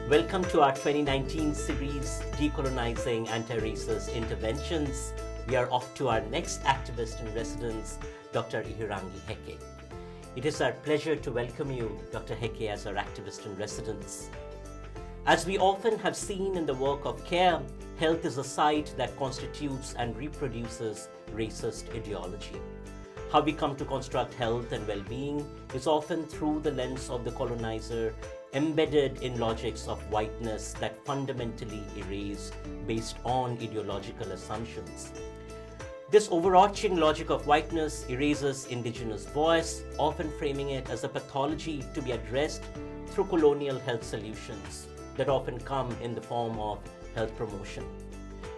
Welcome to our 2019 series, Decolonizing Anti-Racist Interventions. We are off to our next activist in residence, Dr. Ihirangi Heke. It is our pleasure to welcome you, Dr. Heke, as our activist in residence. As we often have seen in the work of CARE, health is a site that constitutes and reproduces racist ideology. How we come to construct health and well-being is often through the lens of the colonizer, embedded in logics of whiteness that fundamentally erase based on ideological assumptions. This overarching logic of whiteness erases indigenous voice, often framing it as a pathology to be addressed through colonial health solutions that often come in the form of health promotion.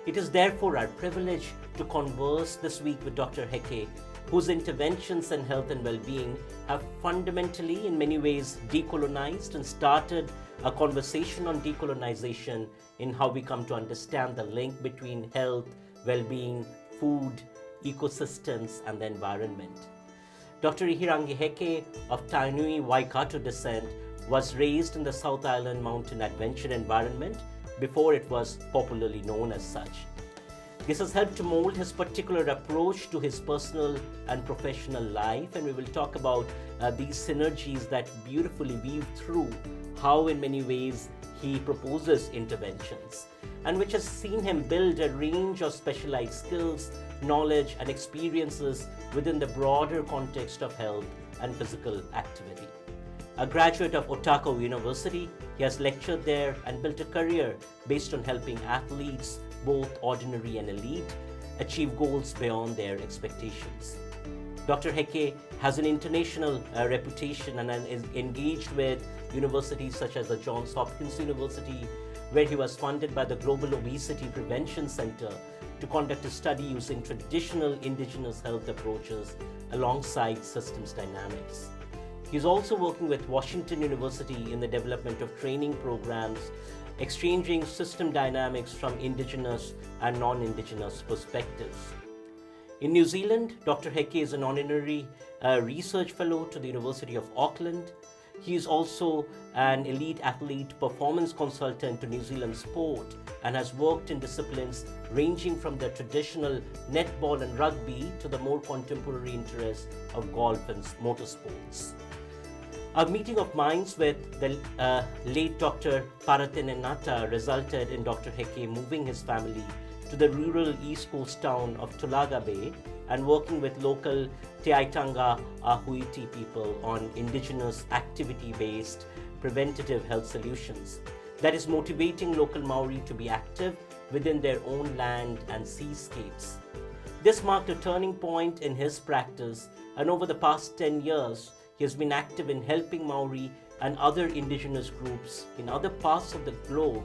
It is therefore our privilege to converse this week with Dr. Heke, whose interventions in health and well-being have fundamentally, in many ways, decolonized and started a conversation on decolonization in how we come to understand the link between health, well-being, food, ecosystems, and the environment. Dr. Ihirangi Heke, of Tainui Waikato descent, was raised in the South Island mountain adventure environment before it was popularly known as such. This has helped to mold his particular approach to his personal and professional life, and we will talk about these synergies that beautifully weave through how in many ways he proposes interventions, and which has seen him build a range of specialized skills, knowledge, and experiences within the broader context of health and physical activity. A graduate of Otago University, he has lectured there and built a career based on helping athletes, both ordinary and elite, achieve goals beyond their expectations. Dr. Heke has an international reputation and is engaged with universities such as the Johns Hopkins University, where he was funded by the Global Obesity Prevention Center to conduct a study using traditional indigenous health approaches alongside systems dynamics. He's also working with Washington University in the development of training programs, exchanging system dynamics from indigenous and non-indigenous perspectives. In New Zealand, Dr. Heke is an honorary research fellow to the University of Auckland. He is also an elite athlete performance consultant to New Zealand sport and has worked in disciplines ranging from the traditional netball and rugby to the more contemporary interests of golf and motorsports. A meeting of minds with the late Dr. Parathenenata resulted in Dr. Heke moving his family to the rural East Coast town of Tulaga Bay and working with local Te Aitanga Ahuiti people on indigenous activity-based preventative health solutions that is motivating local Maori to be active within their own land and seascapes. This marked a turning point in his practice, and over the past 10 years, he has been active in helping Maori and other indigenous groups in other parts of the globe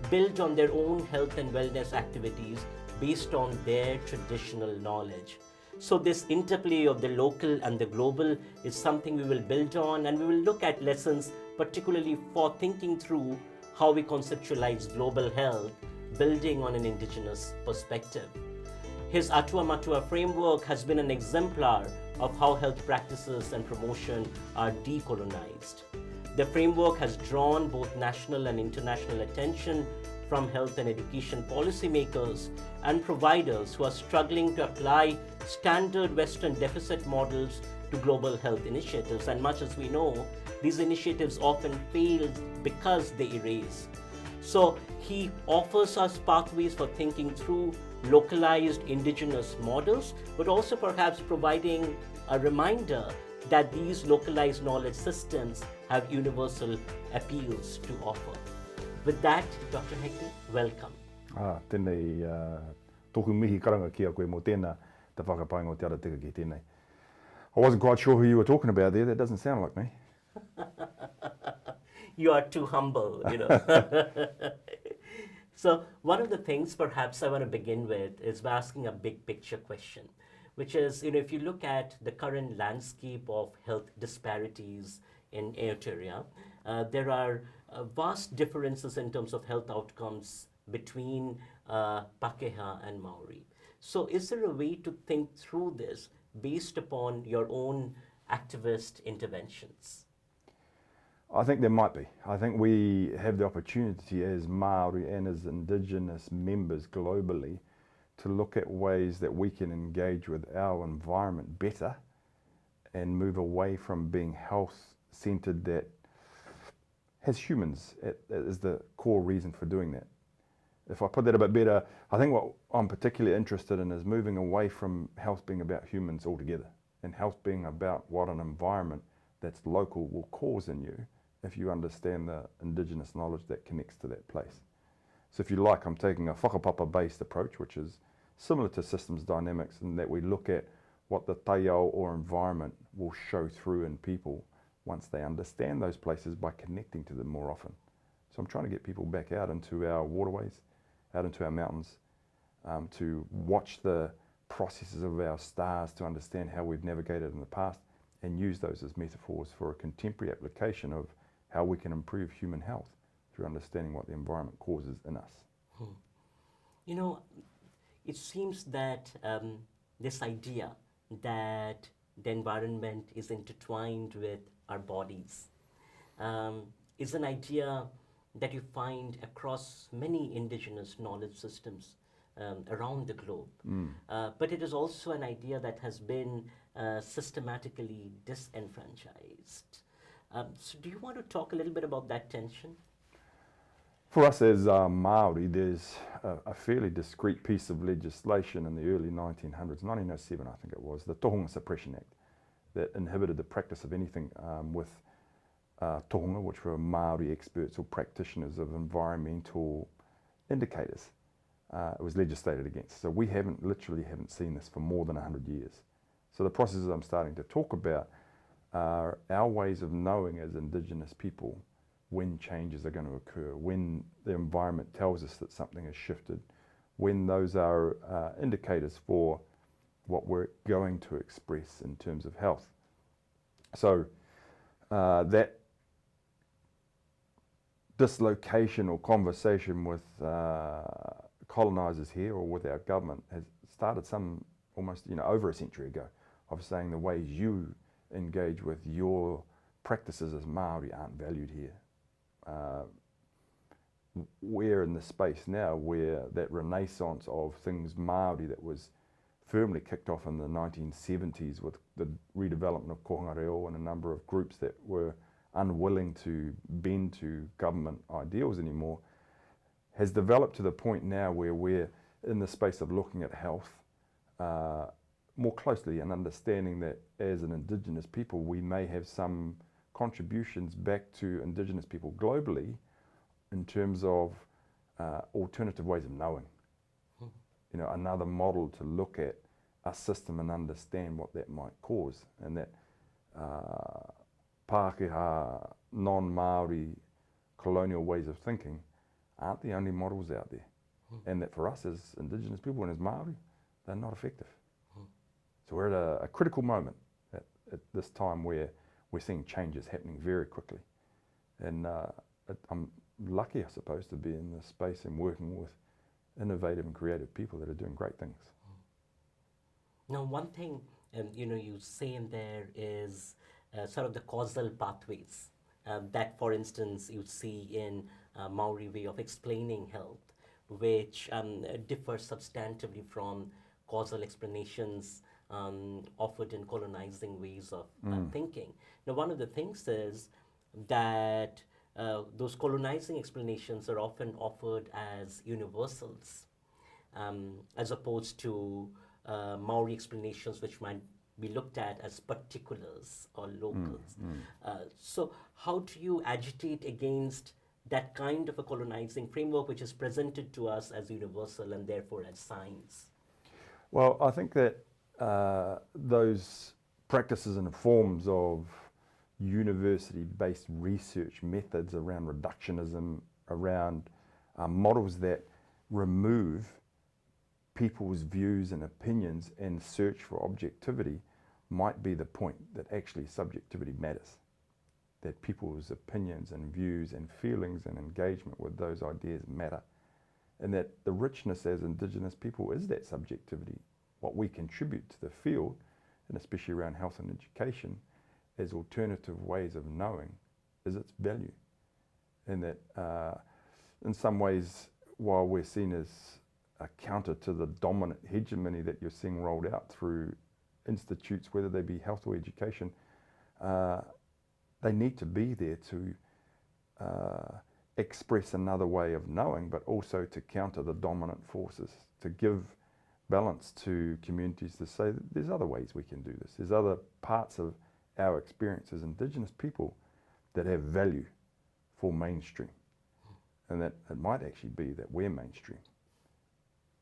build on their own health and wellness activities based on their traditional knowledge. So this interplay of the local and the global is something we will build on, and we will look at lessons particularly for thinking through how we conceptualize global health, building on an indigenous perspective. His Atua Matua framework has been an exemplar of how health practices and promotion are decolonized. The framework has drawn both national and international attention from health and education policymakers and providers who are struggling to apply standard Western deficit models to global health initiatives. And much as we know, these initiatives often fail because they erase. So he offers us pathways for thinking through localized indigenous models, but also perhaps providing a reminder that these localized knowledge systems have universal appeals to offer. With that, Dr. Heke, welcome. Tēnei toku mihi karanga kia koe mō tēnā te whakapainga o te arateka ki tēnei. I wasn't quite sure who you were talking about there. That doesn't sound like me. You are too humble, you know. So one of the things perhaps I want to begin with is by asking a big picture question, which is, you know, if you look at the current landscape of health disparities in Aotearoa, there are vast differences in terms of health outcomes between Pakeha and Maori. So is there a way to think through this based upon your own activist interventions? I think there might be. I think we have the opportunity as Māori and as Indigenous members globally to look at ways that we can engage with our environment better and move away from being health-centered that has humans as the core reason for doing that. If I put that a bit better, I think what I'm particularly interested in is moving away from health being about humans altogether and health being about what an environment that's local will cause in you if you understand the Indigenous knowledge that connects to that place. So if you like, I'm taking a whakapapa-based approach, which is similar to systems dynamics in that we look at what the taiao or environment will show through in people once they understand those places by connecting to them more often. So I'm trying to get people back out into our waterways, out into our mountains, to watch the processes of our stars to understand how we've navigated in the past and use those as metaphors for a contemporary application of how we can improve human health through understanding what the environment causes in us. You know, it seems that this idea that the environment is intertwined with our bodies is an idea that you find across many indigenous knowledge systems around the globe. But it is also an idea that has been systematically disenfranchised. So do you want to talk a little bit about that tension? For us as Māori, there's a fairly discrete piece of legislation in the early 1900s, 1907 I think it was, the Tohunga Suppression Act, that inhibited the practice of anything with tohunga, which were Māori experts or practitioners of environmental indicators. It was legislated against. So we literally haven't seen this for more than 100 years. So the processes I'm starting to talk about are our ways of knowing as Indigenous people when changes are going to occur, when the environment tells us that something has shifted, when those are indicators for what we're going to express in terms of health. So that dislocation or conversation with colonisers here or with our government has started almost over a century ago, of saying the ways you engage with your practices as Māori aren't valued here. We're in the space now where that renaissance of things Māori that was firmly kicked off in the 1970s with the redevelopment of Kohanga Reo and a number of groups that were unwilling to bend to government ideals anymore, has developed to the point now where we're in the space of looking at health more closely and understanding that as an Indigenous people we may have some contributions back to Indigenous people globally in terms of alternative ways of knowing. Another model to look at a system and understand what that might cause, and that Pākehā, non-Māori colonial ways of thinking aren't the only models out there, and that for us as Indigenous people and as Māori, they're not effective. So we're at a critical moment at this time where we're seeing changes happening very quickly, and I'm lucky, I suppose, to be in this space and working with innovative and creative people that are doing great things. Now, one thing you say in there is sort of the causal pathways that, for instance, you see in Maori way of explaining health, which differ substantively from causal explanations offered in colonizing ways of thinking. Now, one of the things is that those colonizing explanations are often offered as universals, as opposed to Maori explanations which might be looked at as particulars or locals. So how do you agitate against that kind of a colonizing framework which is presented to us as universal and therefore as science? Well, I think that those practices and forms of university-based research methods around reductionism, around models that remove people's views and opinions and search for objectivity might be the point that actually subjectivity matters. That people's opinions and views and feelings and engagement with those ideas matter. And that the richness as Indigenous people is that subjectivity. What we contribute to the field, and especially around health and education, as alternative ways of knowing, is its value. And that in some ways, while we're seen as a counter to the dominant hegemony that you're seeing rolled out through institutes, whether they be health or education, they need to be there to express another way of knowing, but also to counter the dominant forces, to give balance to communities, to say that there's other ways we can do this. There's other parts of our experience as Indigenous people that have value for mainstream. And that it might actually be that we're mainstream.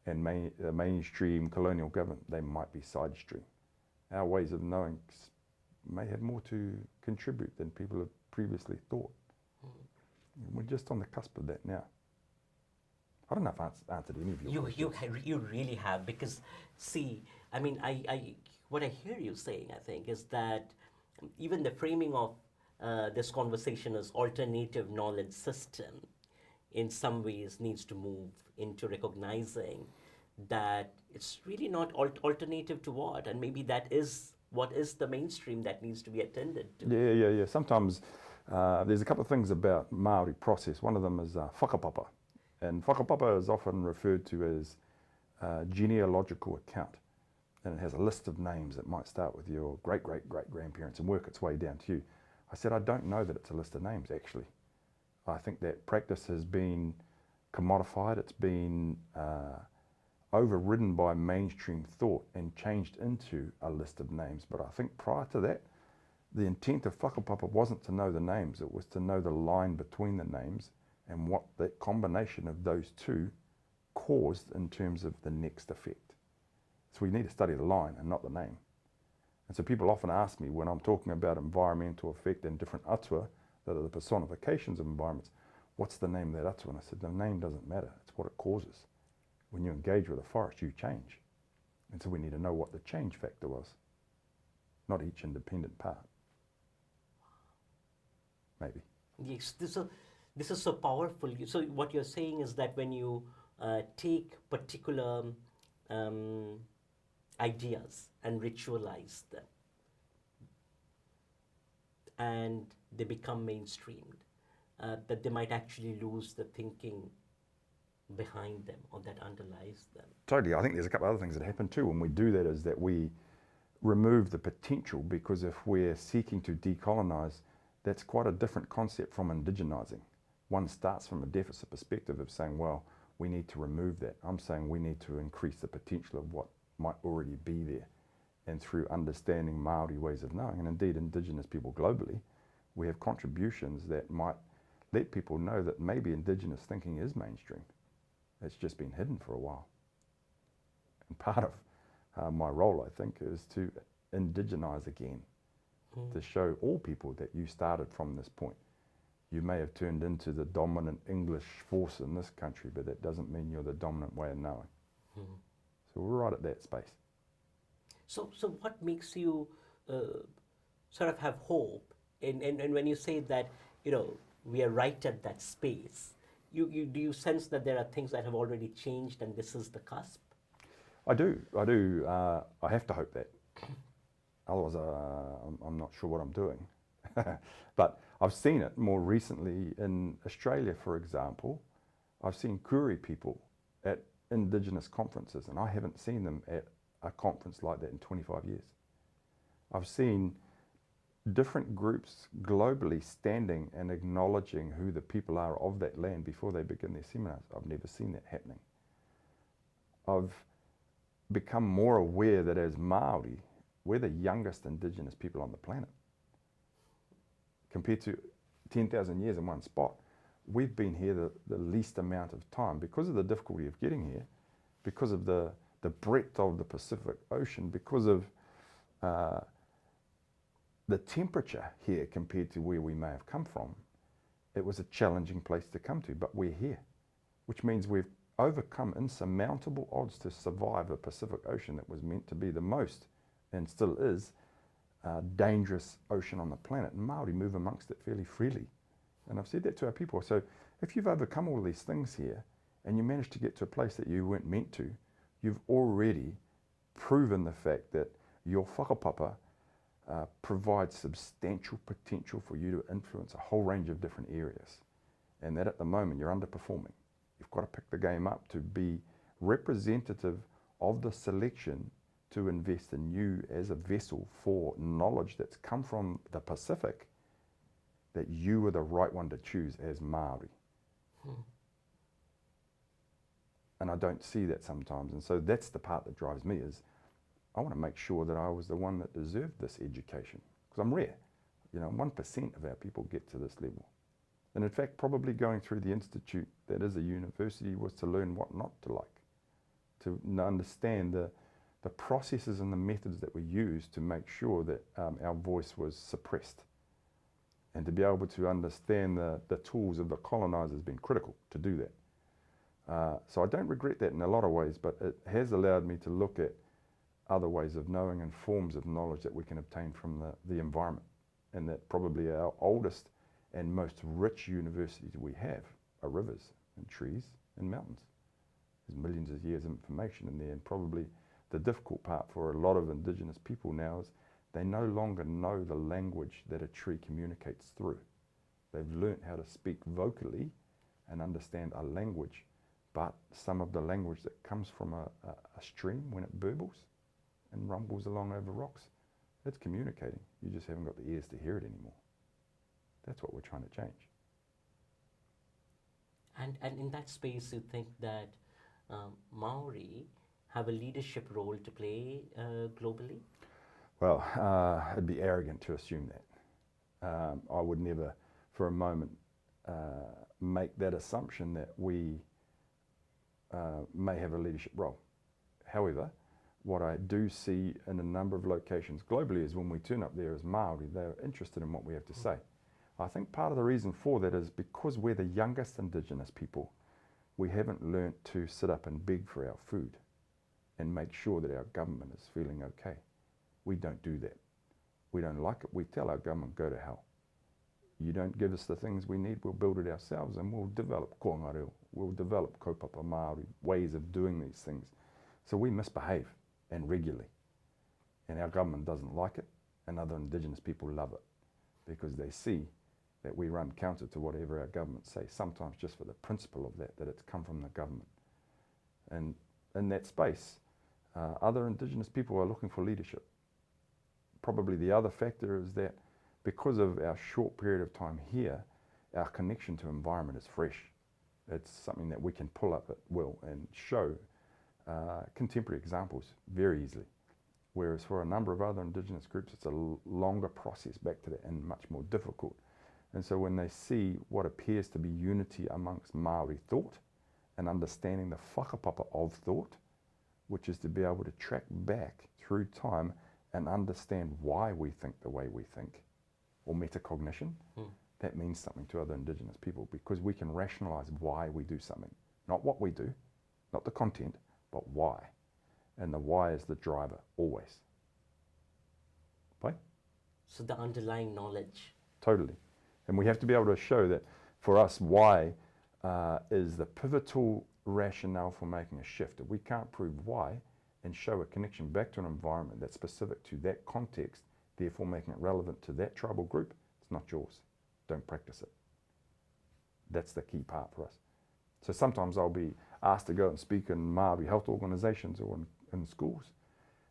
And the mainstream colonial government, they might be side stream. Our ways of knowing may have more to contribute than people have previously thought. We're just on the cusp of that now. I don't know if I answered any of your questions. You really have, because see, I mean, what I hear you saying, I think, is that even the framing of this conversation as alternative knowledge system in some ways needs to move into recognizing that it's really not alternative to what, and maybe that is what is the mainstream that needs to be attended to. Yeah. Sometimes there's a couple of things about Māori process. One of them is whakapapa. And whakapapa is often referred to as genealogical account. And it has a list of names that might start with your great-great-great-grandparents and work its way down to you. I said, I don't know that it's a list of names, actually. I think that practice has been commodified. It's been overridden by mainstream thought and changed into a list of names. But I think prior to that, the intent of whakapapa wasn't to know the names. It was to know the line between the names and what that combination of those two caused in terms of the next effect. So we need to study the line and not the name. And so people often ask me when I'm talking about environmental effect and different atua, that are the personifications of environments, what's the name of that atua? And I said, the name doesn't matter, it's what it causes. When you engage with a forest, you change. And so we need to know what the change factor was, not each independent part. Maybe. Yes, this is so powerful. So what you're saying is that when you take particular ideas and ritualize them, and they become mainstreamed, that they might actually lose the thinking behind them or that underlies them. Totally. I think there's a couple of other things that happen too when we do that, is that we remove the potential, because if we're seeking to decolonize, that's quite a different concept from indigenizing. One starts from a deficit perspective of saying, well, we need to remove that. I'm saying we need to increase the potential of what might already be there. And through understanding Māori ways of knowing, and indeed Indigenous people globally, we have contributions that might let people know that maybe Indigenous thinking is mainstream. It's just been hidden for a while. And part of my role, I think, is to indigenize again, to show all people that you started from this point. You may have turned into the dominant English force in this country, but that doesn't mean you're the dominant way of knowing. So we're right at that space. So what makes you sort of have hope? And when you say that, we are right at that space, do you sense that there are things that have already changed and this is the cusp? I do. I have to hope that. Otherwise, I'm not sure what I'm doing. But I've seen it more recently in Australia, for example. I've seen Koori people at Indigenous conferences, and I haven't seen them at a conference like that in 25 years. I've seen different groups globally standing and acknowledging who the people are of that land before they begin their seminars. I've never seen that happening. I've become more aware that as Māori, we're the youngest Indigenous people on the planet. Compared to 10,000 years in one spot, we've been here the least amount of time because of the difficulty of getting here, because of the breadth of the Pacific Ocean, because of the temperature here compared to where we may have come from. It was a challenging place to come to, but we're here, which means we've overcome insurmountable odds to survive a Pacific Ocean that was meant to be the most, and still is, dangerous ocean on the planet. And Māori move amongst it fairly freely. And I've said that to our people. So if you've overcome all these things here, and you manage to get to a place that you weren't meant to, you've already proven the fact that your whakapapa provides substantial potential for you to influence a whole range of different areas. And that at the moment you're underperforming. You've got to pick the game up to be representative of the selection to invest in you as a vessel for knowledge that's come from the Pacific, that you were the right one to choose as Māori. And I don't see that sometimes. And so that's the part that drives me, is I want to make sure that I was the one that deserved this education. Because I'm rare. 1% of our people get to this level. And in fact, probably going through the institute that is a university was to learn what not to like, to understand the processes and the methods that we use to make sure that our voice was suppressed, and to be able to understand the tools of the colonizers has been critical to do that. So I don't regret that in a lot of ways, but it has allowed me to look at other ways of knowing and forms of knowledge that we can obtain from the environment, and that probably our oldest and most rich universities we have are rivers and trees and mountains. There's millions of years of information in there, and probably the difficult part for a lot of Indigenous people now is they no longer know the language that a tree communicates through. They've learnt how to speak vocally and understand a language, but some of the language that comes from a stream when it burbles and rumbles along over rocks, it's communicating. You just haven't got the ears to hear it anymore. That's what we're trying to change. And in that space, you think that Maori have a leadership role to play globally? Well, it'd be arrogant to assume that. I would never for a moment make that assumption that we may have a leadership role. However, what I do see in a number of locations globally is when we turn up there as Māori, they're interested in what we have to say. I think part of the reason for that is because we're the youngest Indigenous people, we haven't learnt to sit up and beg for our food and make sure that our government is feeling okay. We don't do that. We don't like it. We tell our government, go to hell. You don't give us the things we need, we'll build it ourselves, and we'll develop koangareo, we'll develop kaupapa Māori, ways of doing these things. So we misbehave, and regularly. And our government doesn't like it, and other Indigenous people love it, because they see that we run counter to whatever our government say, sometimes just for the principle of that it's come from the government. And in that space, other Indigenous people are looking for leadership. Probably the other factor is that because of our short period of time here, our connection to environment is fresh. It's something that we can pull up at will and show contemporary examples very easily. Whereas for a number of other Indigenous groups, it's a longer process back to that and much more difficult. And so when they see what appears to be unity amongst Māori thought and understanding the whakapapa of thought, which is to be able to track back through time and understand why we think the way we think, or metacognition, that means something to other Indigenous people, because we can rationalize why we do something. Not what we do, not the content, but why. And the why is the driver, always. Right? So the underlying knowledge. Totally. And we have to be able to show that for us, why is the pivotal rationale for making a shift. If we can't prove why and show a connection back to an environment that's specific to that context, therefore making it relevant to that tribal group, it's not yours. Don't practice it. That's the key part for us. So sometimes I'll be asked to go and speak in Māori health organisations or in schools,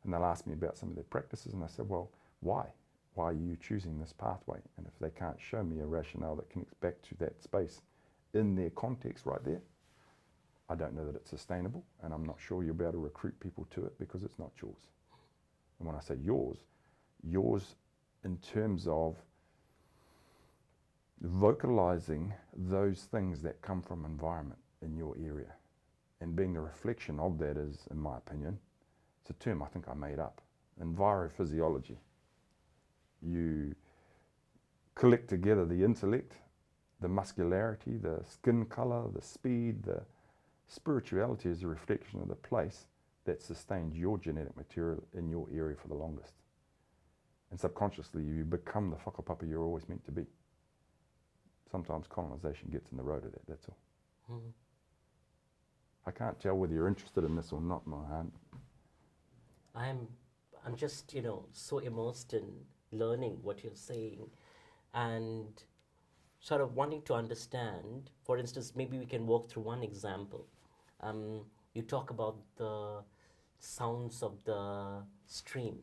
and they'll ask me about some of their practices, and I said, well, why? Why are you choosing this pathway? And if they can't show me a rationale that connects back to that space in their context right there, I don't know that it's sustainable, and I'm not sure you'll be able to recruit people to it because it's not yours. And when I say yours in terms of vocalizing those things that come from environment in your area, and being the reflection of that is, in my opinion, it's a term I think I made up, envirophysiology. You collect together the intellect, the muscularity, the skin color, the speed, the spirituality is a reflection of the place that sustained your genetic material in your area for the longest. And subconsciously you become the whakapapa you're always meant to be. Sometimes colonization gets in the road of that, that's all. I can't tell whether you're interested in this or not, Mohan. I'm just, so immersed in learning what you're saying and sort of wanting to understand. For instance, maybe we can walk through one example. You talk about the sounds of the stream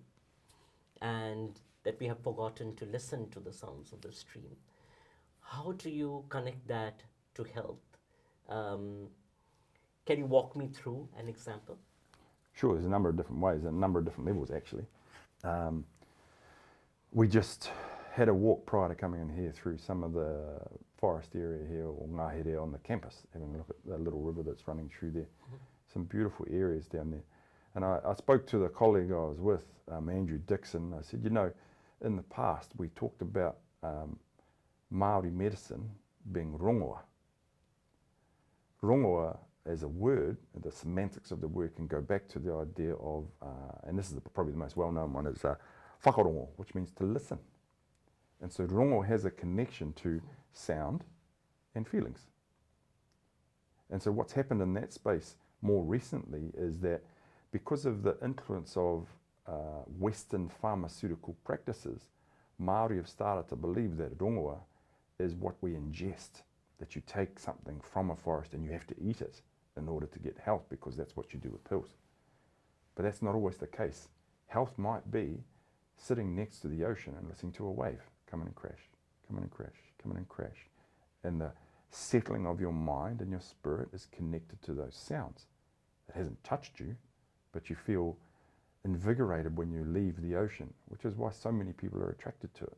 and that we have forgotten to listen to the sounds of the stream. How do you connect that to health? Um, can you walk me through an example? Sure, there's a number of different ways, a number of different levels actually. We just had a walk prior to coming in here through some of the forest area here, or ngahere on the campus, having a look at the little river that's running through there. Some beautiful areas down there. And I spoke to the colleague I was with, Andrew Dixon. I said, you know, in the past we talked about Māori medicine being rongoa. Rongoa as a word, the semantics of the word can go back to the idea of, and this is probably the most well-known one, is whakarongo, which means to listen. And so rongo has a connection to sound and feelings. And so what's happened in that space more recently is that because of the influence of Western pharmaceutical practices, Māori have started to believe that rongoa is what we ingest, that you take something from a forest and you have to eat it in order to get health, because that's what you do with pills. But that's not always the case. Health might be sitting next to the ocean and listening to a wave come in and crash, come in and crash, come in and crash. And the settling of your mind and your spirit is connected to those sounds. It hasn't touched you, but you feel invigorated when you leave the ocean, which is why so many people are attracted to it,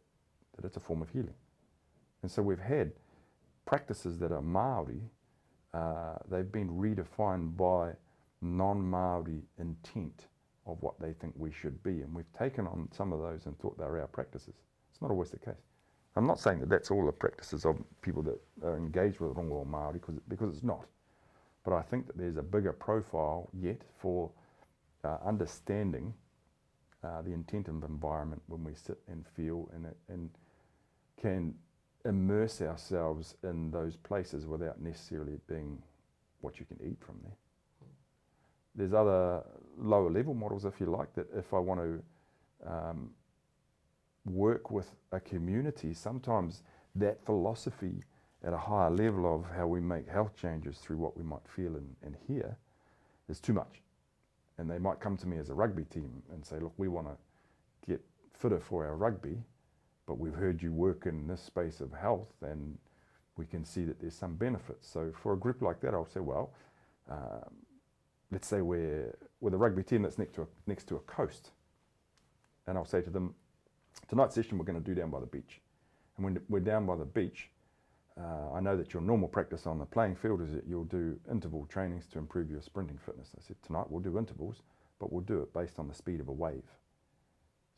that it's a form of healing. And so we've had practices that are Māori, they've been redefined by non-Māori intent of what they think we should be. And we've taken on some of those and thought they're our practices. It's not always the case. I'm not saying that that's all the practices of people that are engaged with rongoa Māori, because it's not. But I think that there's a bigger profile yet for understanding the intent of environment when we sit and feel and can immerse ourselves in those places without necessarily being what you can eat from there. There's other lower level models, if you like, that if I want to work with a community, sometimes that philosophy at a higher level of how we make health changes through what we might feel and hear is too much. And they might come to me as a rugby team and say, look, we want to get fitter for our rugby, but we've heard you work in this space of health and we can see that there's some benefits. So for a group like that, I'll say, well, let's say we're with a rugby team that's next to a coast. And I'll say to them, tonight's session we're going to do down by the beach. And when we're down by the beach, I know that your normal practice on the playing field is that you'll do interval trainings to improve your sprinting fitness. I said, tonight we'll do intervals, but we'll do it based on the speed of a wave.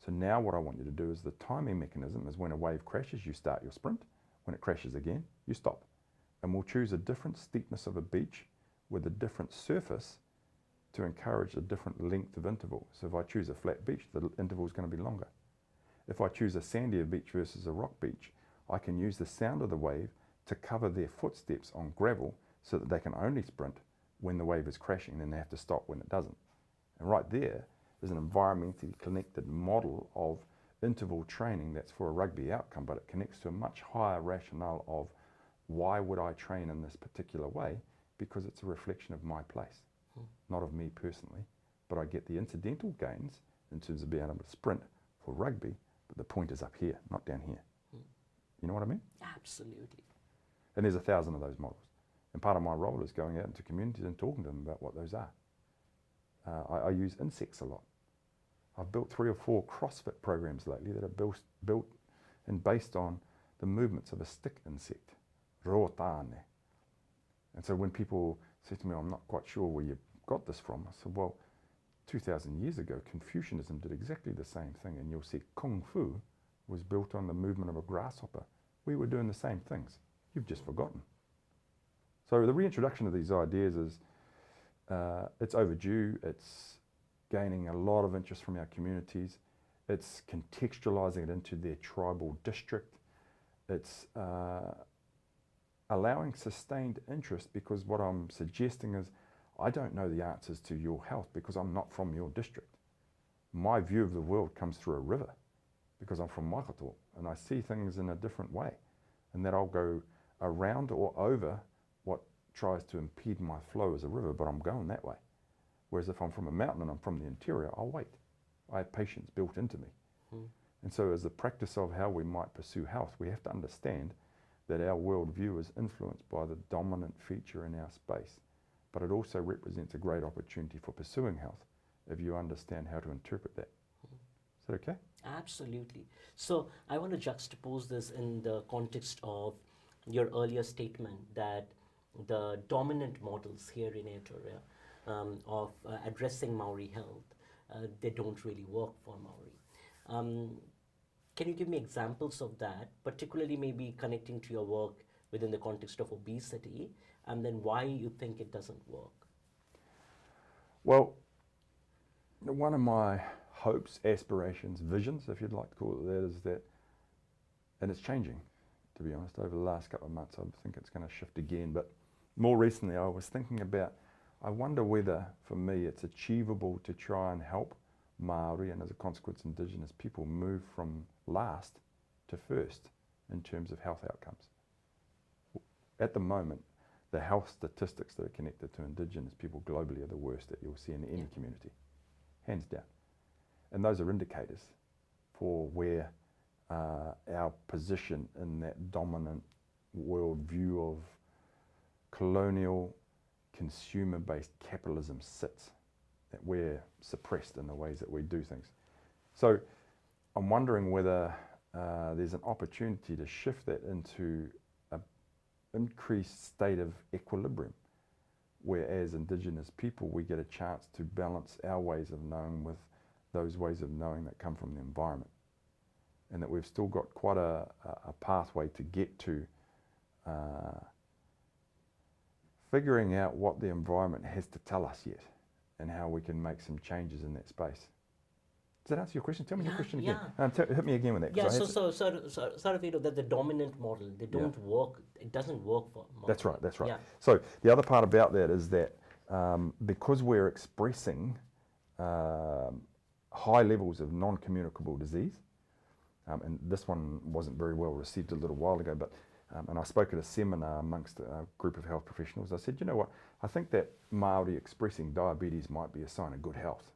So now what I want you to do is the timing mechanism is when a wave crashes, you start your sprint. When it crashes again, you stop. And we'll choose a different steepness of a beach with a different surface to encourage a different length of interval. So if I choose a flat beach, the interval is going to be longer. If I choose a sandier beach versus a rock beach, I can use the sound of the wave to cover their footsteps on gravel so that they can only sprint when the wave is crashing, then they have to stop when it doesn't. And right there is an environmentally connected model of interval training that's for a rugby outcome, but it connects to a much higher rationale of why would I train in this particular way? Because it's a reflection of my place, not of me personally, but I get the incidental gains in terms of being able to sprint for rugby, but the point is up here, not down here. You know what I mean? Absolutely. And there's 1,000 of those models. And part of my role is going out into communities and talking to them about what those are. I use insects a lot. I've built 3 or 4 CrossFit programs lately that are built and based on the movements of a stick insect, rootane. And so when people say to me, I'm not quite sure where you got this from, I said, well, 2,000 years ago, Confucianism did exactly the same thing. And you'll see Kung Fu was built on the movement of a grasshopper. We were doing the same things. You've just forgotten. So the reintroduction of these ideas is, it's overdue. It's gaining a lot of interest from our communities. It's contextualizing it into their tribal district. It's allowing sustained interest, because what I'm suggesting is I don't know the answers to your health because I'm not from your district. My view of the world comes through a river. because I'm from Waikato and I see things in a different way, and that I'll go around or over what tries to impede my flow as a river, but I'm going that way. Whereas if I'm from a mountain and I'm from the interior, I'll wait. I have patience built into me. And so as the practice of how we might pursue health, we have to understand that our worldview is influenced by the dominant feature in our space, but it also represents a great opportunity for pursuing health if you understand how to interpret that. Is that okay? Absolutely. So I want to juxtapose this in the context of your earlier statement that the dominant models here in Aotearoa of addressing Maori health, they don't really work for Maori. Can you give me examples of that, particularly maybe connecting to your work within the context of obesity, and then why you think it doesn't work? Well, one of my hopes, aspirations, visions, if you'd like to call it that, is that, and it's changing, to be honest, over the last couple of months. I think it's going to shift again, but more recently I was thinking about, I wonder whether, for me, it's achievable to try and help Māori, and as a consequence Indigenous people, move from last to first in terms of health outcomes. At the moment, the health statistics that are connected to Indigenous people globally are the worst that you'll see in any community, hands down. And those are indicators for where our position in that dominant worldview of colonial, consumer-based capitalism sits, that we're suppressed in the ways that we do things. So I'm wondering whether there's an opportunity to shift that into an increased state of equilibrium, where as Indigenous people we get a chance to balance our ways of knowing with those ways of knowing that come from the environment, and that we've still got quite a pathway to get to figuring out what the environment has to tell us yet, and how we can make some changes in that space. Does that answer your question? Tell me your question again. Hit me again with that. Yeah, that the dominant model, they don't work, it doesn't work for Māori. That's right, that's right. Yeah. So the other part about that is that because we're expressing high levels of non-communicable disease, and this one wasn't very well received a little while ago, but and I spoke at a seminar amongst a group of health professionals. I said, you know what, I think that Māori expressing diabetes might be a sign of good health.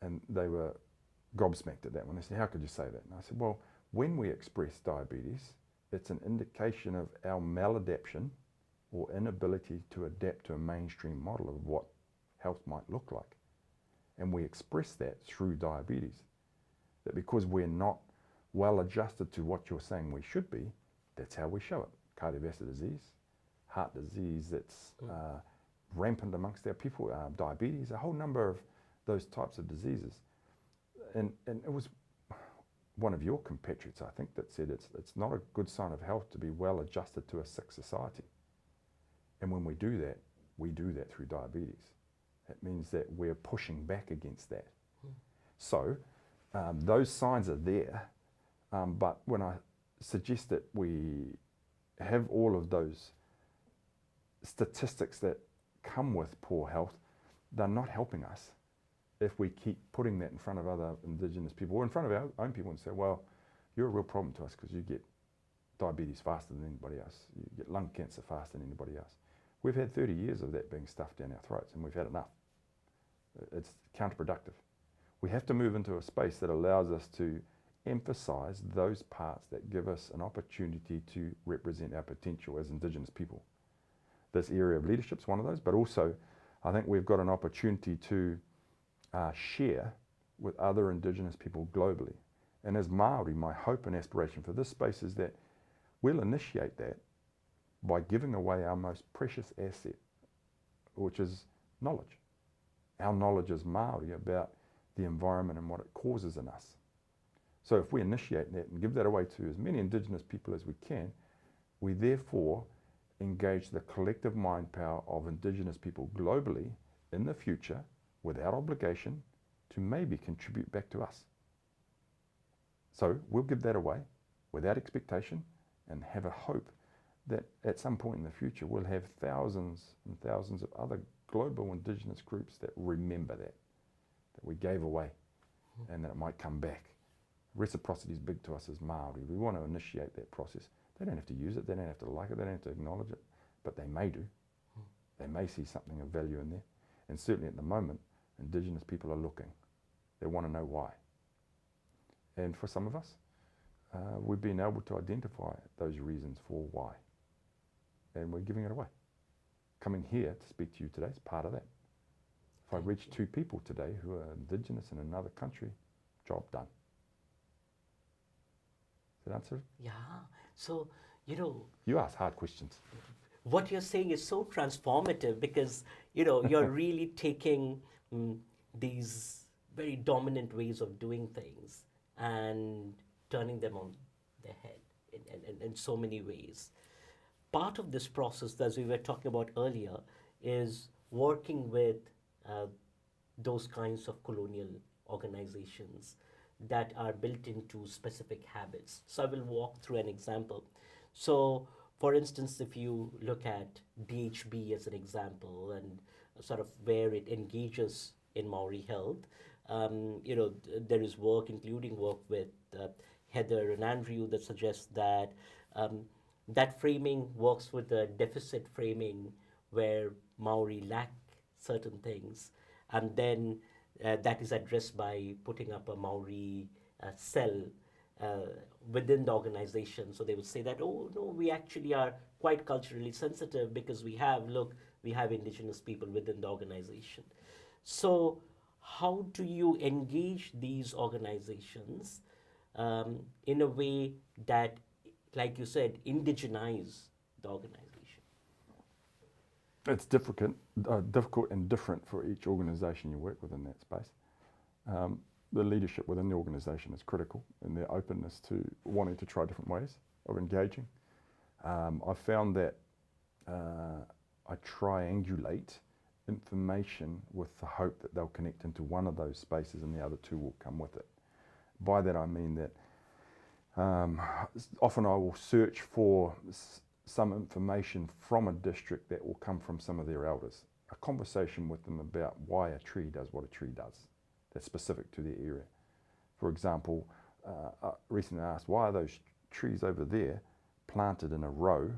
And they were gobsmacked at that one. They said, how could you say that? And I said, well, when we express diabetes, it's an indication of our maladaptation or inability to adapt to a mainstream model of what health might look like. And we express that through diabetes. That because we're not well adjusted to what you're saying we should be, that's how we show it. Cardiovascular disease, heart disease that's rampant amongst our people, diabetes, a whole number of those types of diseases. And it was one of your compatriots, I think, that said it's not a good sign of health to be well adjusted to a sick society. And when we do that through diabetes. It means that we're pushing back against that. So those signs are there, but when I suggest that we have all of those statistics that come with poor health, they're not helping us if we keep putting that in front of other Indigenous people or in front of our own people and say, well, you're a real problem to us because you get diabetes faster than anybody else, you get lung cancer faster than anybody else. We've had 30 years of that being stuffed down our throats, and we've had enough. It's counterproductive. We have to move into a space that allows us to emphasize those parts that give us an opportunity to represent our potential as Indigenous people. This area of leadership is one of those, but also I think we've got an opportunity to share with other Indigenous people globally. And as Māori, my hope and aspiration for this space is that we'll initiate that by giving away our most precious asset, which is knowledge. Our knowledge as Māori about the environment and what it causes in us. So if we initiate that and give that away to as many Indigenous people as we can, we therefore engage the collective mind power of Indigenous people globally in the future without obligation to maybe contribute back to us. So we'll give that away without expectation and have a hope that at some point in the future we'll have thousands and thousands of other global Indigenous groups that remember that we gave away and that it might come back. Reciprocity is big to us as Māori. We want to initiate that process. They don't have to use it, they don't have to like it, they don't have to acknowledge it, but they may do. They may see something of value in there. And certainly at the moment, Indigenous people are looking. They want to know why. And for some of us, we've been able to identify those reasons for why. And we're giving it away. Coming here to speak to you today is part of that. If I reach 2 people today who are Indigenous in another country, job done. Does that answer? Yeah. So, you ask hard questions. What you're saying is so transformative because, you're really taking these very dominant ways of doing things and turning them on their head in so many ways. Part of this process, as we were talking about earlier, is working with those kinds of colonial organizations that are built into specific habits. So I will walk through an example. So, for instance, if you look at DHB as an example and sort of where it engages in Maori health, there is work, including work with Heather and Andrew, that suggests that that framing works with the deficit framing where Maori lack certain things, and then that is addressed by putting up a Maori cell within the organization. So they would say that, oh no, we actually are quite culturally sensitive because we have Indigenous people within the organization. So how do you engage these organizations in a way that, like you said, indigenize the organization? It's difficult and different for each organisation you work with in that space. The leadership within the organisation is critical in their openness to wanting to try different ways of engaging. I found that I triangulate information with the hope that they'll connect into one of those spaces and the other 2 will come with it. By that I mean that often I will search for some information from a district that will come from some of their elders. A conversation with them about why a tree does what a tree does. That's specific to their area. For example, recently I asked, why are those trees over there planted in a row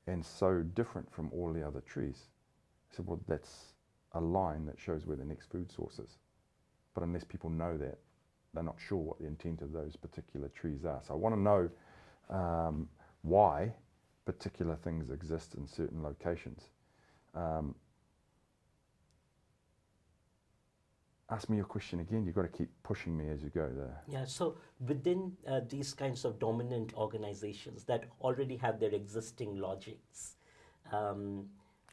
and so different from all the other trees? I said, well, that's a line that shows where the next food source is. But unless people know that, they're not sure what the intent of those particular trees are. So I want to know why particular things exist in certain locations. Ask me your question again. You've got to keep pushing me as you go there. Yeah, so within these kinds of dominant organizations that already have their existing logics.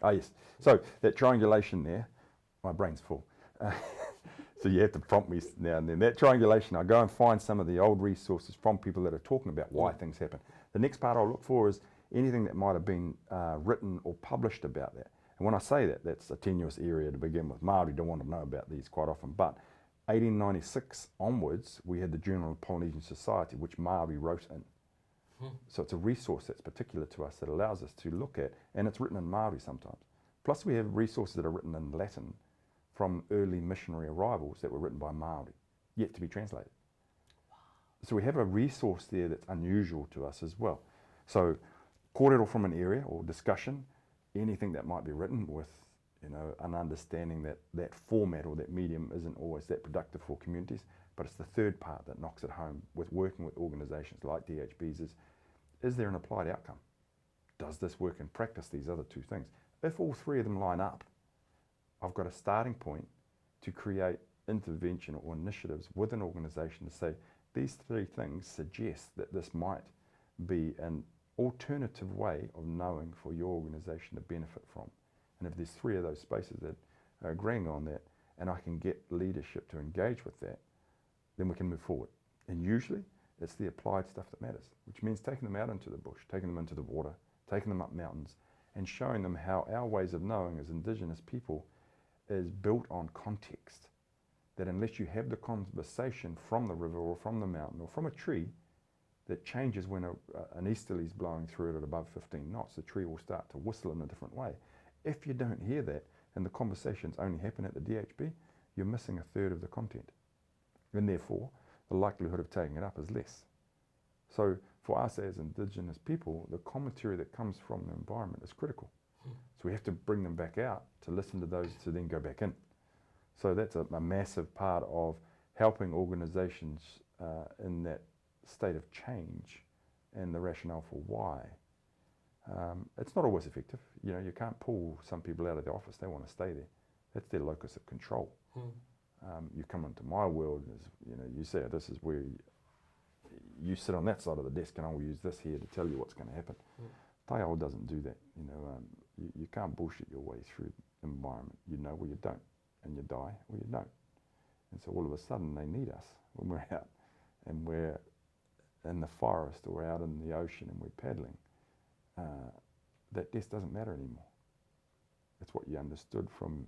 Yes. So that triangulation there, my brain's full. So you have to prompt me now and then. That triangulation, I go and find some of the old resources from people that are talking about why things happen. The next part I'll look for is anything that might have been written or published about that. And when I say that, that's a tenuous area to begin with. Māori don't want to know about these quite often. But 1896 onwards, we had the Journal of Polynesian Society, which Māori wrote in. So it's a resource that's particular to us that allows us to look at, and it's written in Māori sometimes. Plus we have resources that are written in Latin from early missionary arrivals that were written by Māori, yet to be translated. So we have a resource there that's unusual to us as well. So kōrero from an area or discussion, anything that might be written with an understanding that that format or that medium isn't always that productive for communities, but it's the third part that knocks it home with working with organisations like DHBs is there an applied outcome? Does this work in practice, these other 2 things? If all 3 of them line up, I've got a starting point to create intervention or initiatives with an organisation to say, these 3 things suggest that this might be an alternative way of knowing for your organisation to benefit from. And if there's 3 of those spaces that are agreeing on that, and I can get leadership to engage with that, then we can move forward. And usually, it's the applied stuff that matters, which means taking them out into the bush, taking them into the water, taking them up mountains, and showing them how our ways of knowing as Indigenous people is built on context. That unless you have the conversation from the river or from the mountain or from a tree that changes when an easterly is blowing through it at above 15 knots, the tree will start to whistle in a different way. If you don't hear that and the conversations only happen at the DHB, you're missing a third of the content. And therefore, the likelihood of taking it up is less. So for us as Indigenous people, the commentary that comes from the environment is critical. So we have to bring them back out to listen to those to then go back in. So that's a massive part of helping organisations in that state of change and the rationale for why. It's not always effective. You know, you can't pull some people out of the office. They want to stay there. That's their locus of control. You come into my world, as you know, you say this is where you sit on that side of the desk, and I'll use this here to tell you what's going to happen. Taiao doesn't do that. You know, you can't bullshit your way through the environment. You know where you don't, and you die where you don't. And so all of a sudden they need us when we're out, and we're in the forest or out in the ocean and we're paddling. That death doesn't matter anymore. It's what you understood from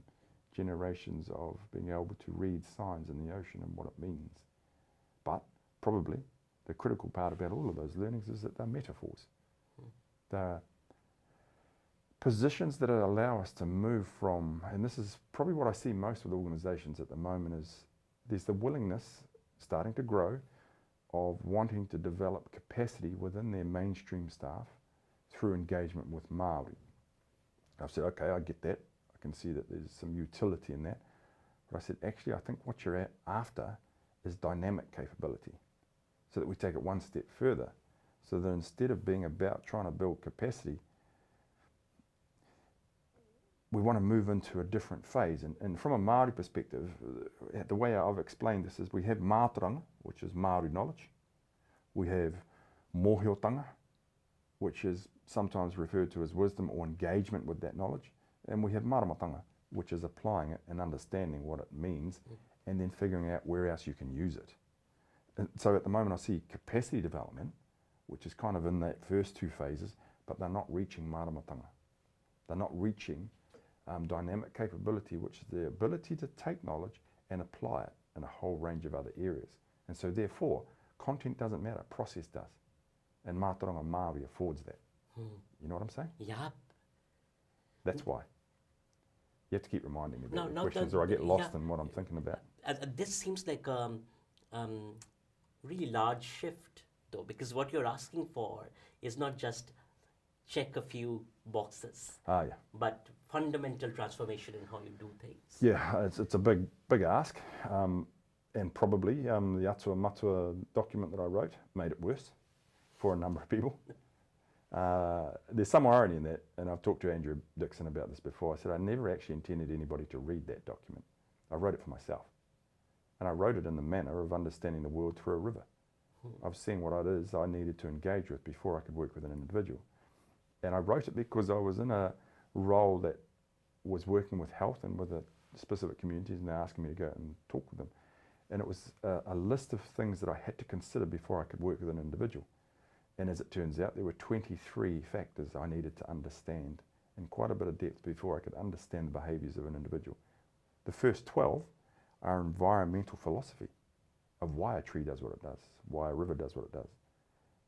generations of being able to read signs in the ocean and what it means. But probably the critical part about all of those learnings is that they're metaphors. They're positions that allow us to move from, and this is probably what I see most with organisations at the moment, is there's the willingness starting to grow of wanting to develop capacity within their mainstream staff through engagement with Māori. I've said, okay, I get that. I can see that there's some utility in that. But I said, actually, I think what you're after is dynamic capability, so that we take it one step further, so that instead of being about trying to build capacity, we want to move into a different phase. And from a Māori perspective, the way I've explained this is we have mātaranga, which is Māori knowledge. We have mōhiotanga, which is sometimes referred to as wisdom or engagement with that knowledge. And we have maramatanga, which is applying it and understanding what it means, and then figuring out where else you can use it. And so at the moment I see capacity development, which is kind of in that first two phases, but they're not reaching maramatanga. They're not reaching dynamic capability, which is the ability to take knowledge and apply it in a whole range of other areas. And so therefore, content doesn't matter, process does. And Mātauranga Māori affords that. You know what I'm saying? Yeah. That's why. You have to keep reminding me about the questions, or I get lost in what I'm thinking about. This seems like a really large shift, though, because what you're asking for is not just check a few boxes, but fundamental transformation in how you do things. Yeah, it's a big ask, and probably the Atua Matua document that I wrote made it worse for a number of people. There's some irony in that, and I've talked to Andrew Dixon about this before. I said I never actually intended anybody to read that document. I wrote it for myself, and I wrote it in the manner of understanding the world through a river. I've seen what it is I needed to engage with before I could work with an individual. And I wrote it because I was in a role that was working with health and with specific communities, and they're asking me to go out and talk with them. And it was a list of things that I had to consider before I could work with an individual. And as it turns out, there were 23 factors I needed to understand in quite a bit of depth before I could understand the behaviours of an individual. The first 12 are environmental philosophy of why a tree does what it does, why a river does what it does.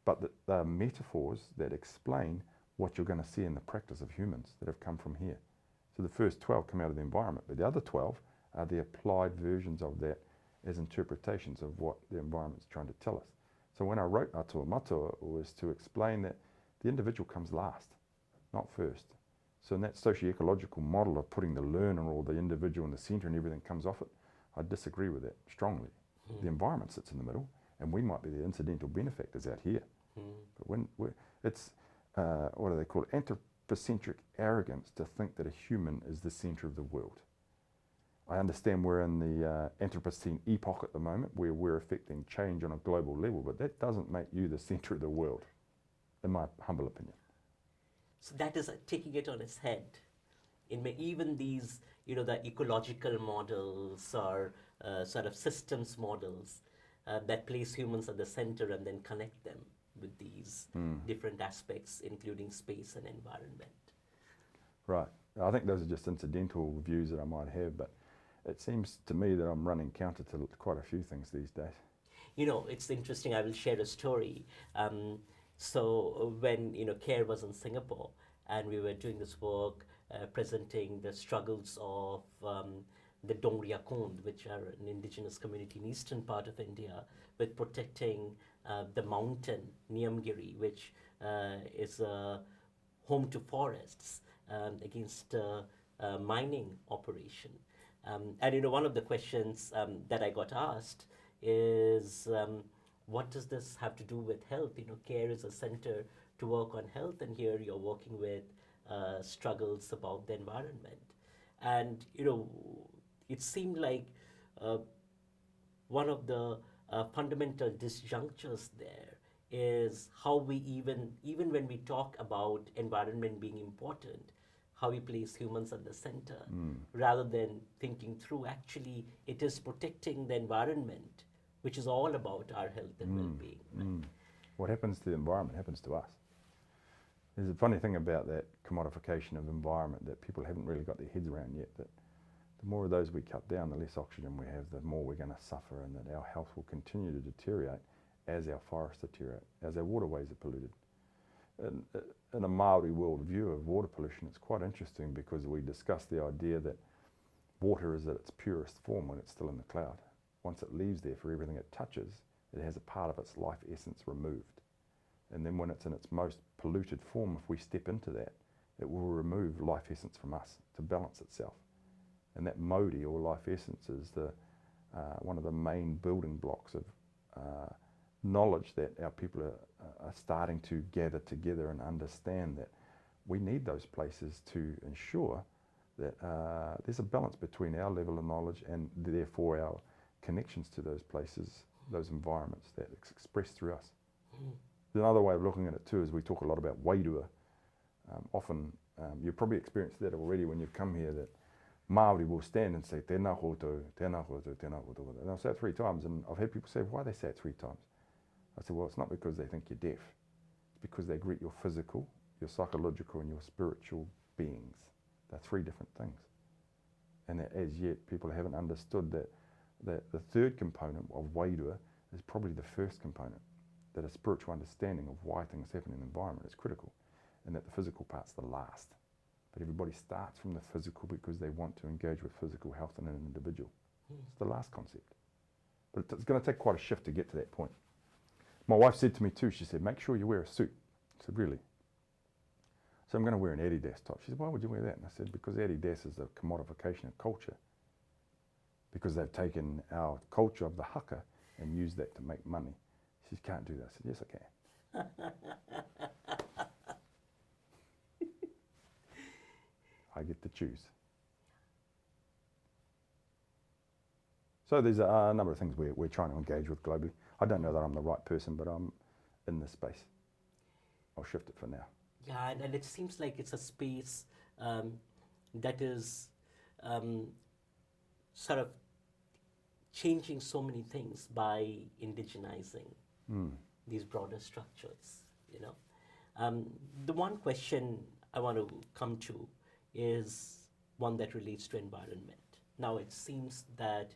But they're metaphors that explain what you're going to see in the practice of humans that have come from here. So the first 12 come out of the environment, but the other 12 are the applied versions of that as interpretations of what the environment's trying to tell us. So when I wrote Atua Matua, it was to explain that the individual comes last, not first. So in that socio-ecological model of putting the learner or the individual in the centre and everything comes off it, I disagree with that strongly. The environment sits in the middle, and we might be the incidental benefactors out here. But when it's, what do they call it, anthropocentric arrogance to think that a human is the centre of the world. I understand we're in the Anthropocene epoch at the moment where we're affecting change on a global level, but that doesn't make you the centre of the world, in my humble opinion. So that is taking it on its head. Even these, the ecological models or sort of systems models that place humans at the centre and then connect them with these different aspects, including space and environment. Right. I think those are just incidental views that I might have, but it seems to me that I'm running counter to quite a few things these days. It's interesting. I will share a story. So when, CARE was in Singapore and we were doing this work, presenting the struggles of the Dongriakond, which are an indigenous community in eastern part of India, with protecting the mountain Niyamgiri, which is home to forests, against mining operation. And one of the questions that I got asked is, what does this have to do with health? CARE is a center to work on health, and here you're working with struggles about the environment. And it seemed like one of the fundamental disjunctures there is how we even when we talk about environment being important, how we place humans at the center, rather than thinking through actually it is protecting the environment, which is all about our health and well-being. Right? What happens to the environment happens to us. There's a funny thing about that commodification of environment that people haven't really got their heads around yet, that the more of those we cut down, the less oxygen we have, the more we're going to suffer, and that our health will continue to deteriorate as our forests deteriorate, as our waterways are polluted. In a Māori world view of water pollution, it's quite interesting because we discuss the idea that water is at its purest form when it's still in the cloud. Once it leaves there, for everything it touches, it has a part of its life essence removed. And then when it's in its most polluted form, if we step into that, it will remove life essence from us to balance itself. And that modi, or life essence, is one of the main building blocks of knowledge that our people are starting to gather together and understand that we need those places to ensure that there's a balance between our level of knowledge and therefore our connections to those places, those environments that it's expressed through us. Another way of looking at it too is we talk a lot about wairua. Often, you've probably experienced that already when you've come here, that Māori will stand and say, tēnā koutou, tēnā koutou, tēnā koutou. And they'll say it 3 times, and I've had people say, why they say it 3 times? I said, well, it's not because they think you're deaf. It's because they greet your physical, your psychological, and your spiritual beings. They're 3 different things. And that as yet, people haven't understood that the third component of wairua is probably the first component, that a spiritual understanding of why things happen in the environment is critical, and that the physical part's the last. But everybody starts from the physical because they want to engage with physical health in an individual. It's the last concept. But it's going to take quite a shift to get to that point. My wife said to me too, she said, make sure you wear a suit. I said, really? So I'm going to wear an Adidas top. She said, why would you wear that? And I said, because Adidas is a commodification of culture. Because they've taken our culture of the haka and used that to make money. She said, can't do that. I said, yes, I can. I get to choose. So there's a number of things we're trying to engage with globally. I don't know that I'm the right person, but I'm in this space. I'll shift it for now. Yeah, and it seems like it's a space that is sort of changing so many things by indigenizing these broader structures. The one question I want to come to is one that relates to environment. Now, it seems that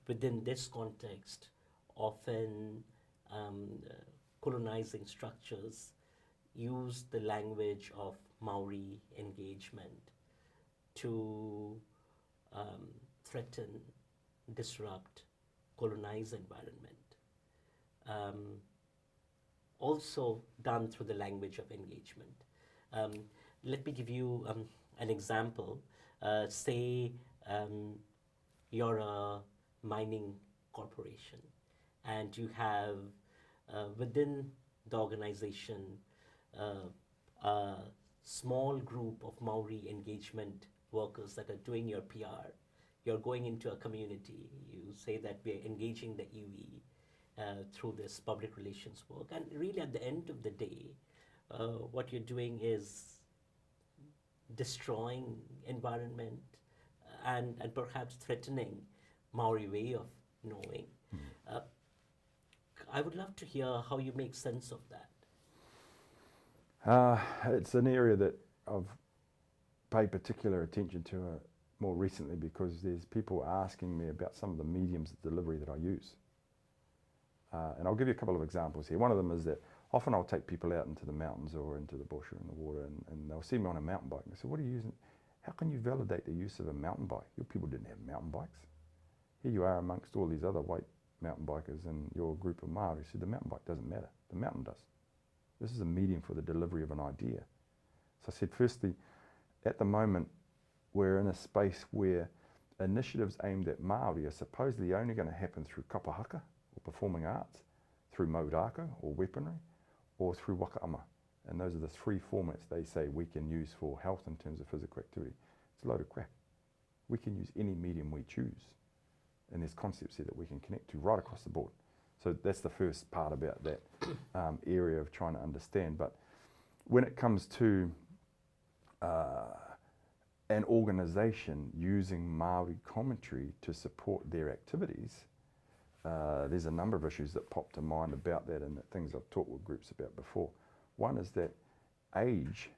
within this context, often colonizing structures use the language of Maori engagement to threaten, disrupt, colonize environment. Also done through the language of engagement. Let me give you an example. Say you're a mining corporation and you have within the organization a small group of Maori engagement workers that are doing your PR. You're going into a community, you say that we're engaging the iwi through this public relations work, and really at the end of the day, what you're doing is destroying environment and perhaps threatening Maori way of knowing. I would love to hear how you make sense of that. It's an area that I've paid particular attention to more recently because there's people asking me about some of the mediums of delivery that I use. And I'll give you a couple of examples here. One of them is that often I'll take people out into the mountains or into the bush or in the water, and they'll see me on a mountain bike and they say, what are you using? How can you validate the use of a mountain bike? Your people didn't have mountain bikes. Here you are amongst all these other white mountain bikers and your group of Māori said the mountain bike doesn't matter, the mountain does. This is a medium for the delivery of an idea. So I said, firstly, at the moment, we're in a space where initiatives aimed at Māori are supposedly only going to happen through kapahaka, or performing arts, through maurako, or weaponry, or through wakaama. And those are the three formats they say we can use for health in terms of physical activity. It's a load of crap. We can use any medium we choose. And there's concepts here that we can connect to right across the board. So that's the first part about that area of trying to understand. But when it comes to an organisation using Māori commentary to support their activities, there's a number of issues that pop to mind about that and the things I've talked with groups about before. One is that age,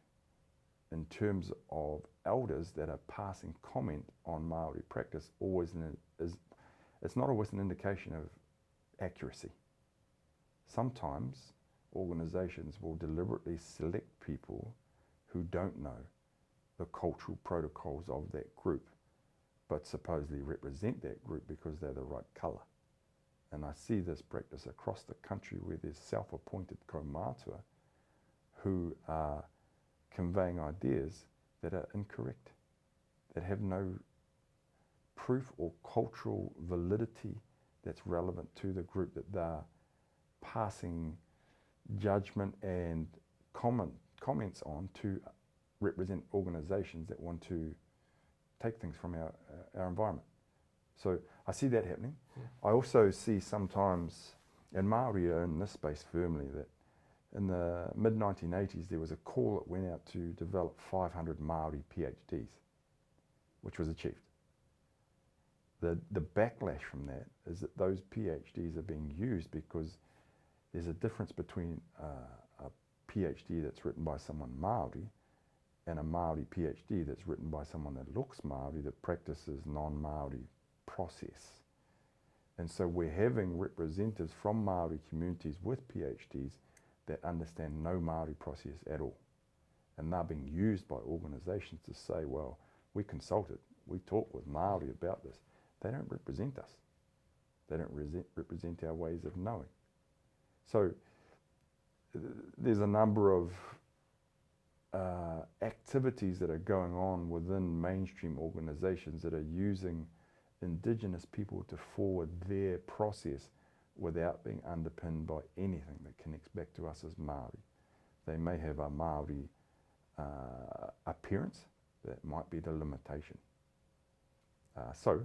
in terms of elders that are passing comment on Māori practice, it's not always an indication of accuracy. Sometimes organisations will deliberately select people who don't know the cultural protocols of that group, but supposedly represent that group because they're the right colour. And I see this practice across the country where there's self-appointed kaumātua who are conveying ideas that are incorrect, that have no proof or cultural validity that's relevant to the group that they're passing judgment and comments on to represent organisations that want to take things from our environment. So I see that happening. I also see sometimes, and Māori are in this space firmly, that in the mid-1980s there was a call that went out to develop 500 Māori PhDs, which was achieved. The backlash from that is that those PhDs are being used because there's a difference between a PhD that's written by someone Māori and a Māori PhD that's written by someone that looks Māori, that practices non-Māori process. And so we're having representatives from Māori communities with PhDs that understand no Māori process at all. And they're being used by organisations to say, well, we consulted, we talked with Māori about this. They don't represent us. They don't represent our ways of knowing. So there's a number of activities that are going on within mainstream organisations that are using Indigenous people to forward their process without being underpinned by anything that connects back to us as Māori. They may have a Māori appearance, that might be the limitation. So